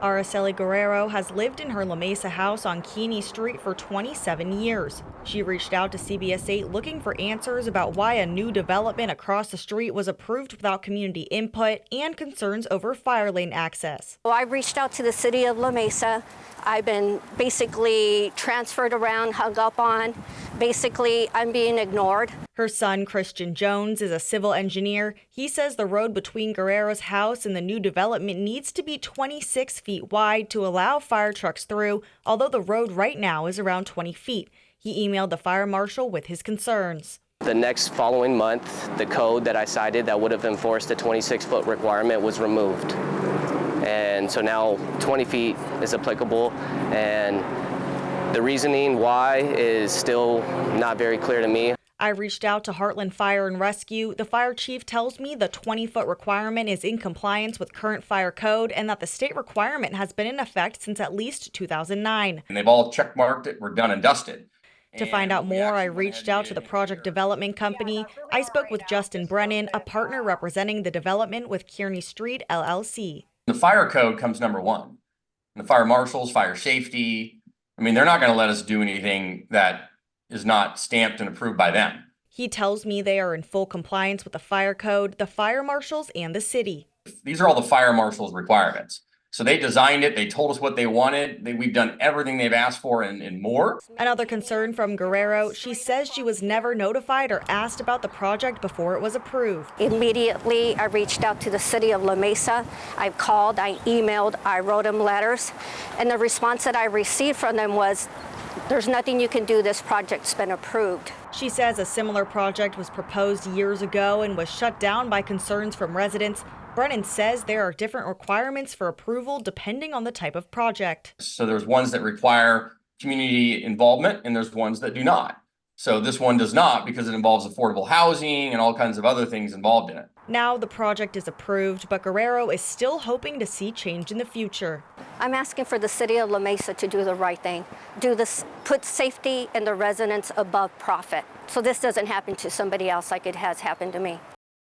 Araceli Guerrero has lived in her La Mesa house on Keeney Street for 27 years. She reached out to CBS 8 looking for answers about why a new development across the street was approved without community input and concerns over fire lane access. Well, I reached out to the city of La Mesa. I've been basically transferred around, hung up on. Basically, I'm being ignored. Her son, Christian Jones, is a civil engineer. He says the road between Guerrero's house and the new development needs to be 26 feet wide to allow fire trucks through, although the road right now is around 20 feet. He emailed the fire marshal with his concerns. The next following month, the code that I cited that would have enforced the 26-foot requirement was removed. And so now 20 feet is applicable, and the reasoning why is still not very clear to me. I reached out to Heartland Fire and Rescue. The fire chief tells me the 20-foot requirement is in compliance with current fire code and that the state requirement has been in effect since at least 2009. And they've all checkmarked it. We're done and dusted. To find out more, I reached out to the project development company. I spoke with Justin Brennan, a partner representing the development with Keeney Street, LLC. The fire code comes number one. The fire marshals, fire safety. I mean, they're not going to let us do anything that is not stamped and approved by them. He tells me they are in full compliance with the fire code, the fire marshals, and the city. These are all the fire marshals' requirements. So they designed it. They told us what they wanted. We've done everything they've asked for and more. Another concern from Guerrero, she says she was never notified or asked about the project before it was approved. Immediately, I reached out to the city of La Mesa. I called, I emailed, I wrote them letters. And the response that I received from them was, there's nothing you can do. This project's been approved. She says a similar project was proposed years ago and was shut down by concerns from residents. Brennan says there are different requirements for approval depending on the type of project. So there's ones that require community involvement and there's ones that do not. So this one does not because it involves affordable housing and all kinds of other things involved in it. Now the project is approved, but Guerrero is still hoping to see change in the future. I'm asking for the city of La Mesa to do the right thing. Put safety and the residents above profit. So this doesn't happen to somebody else like it has happened to me.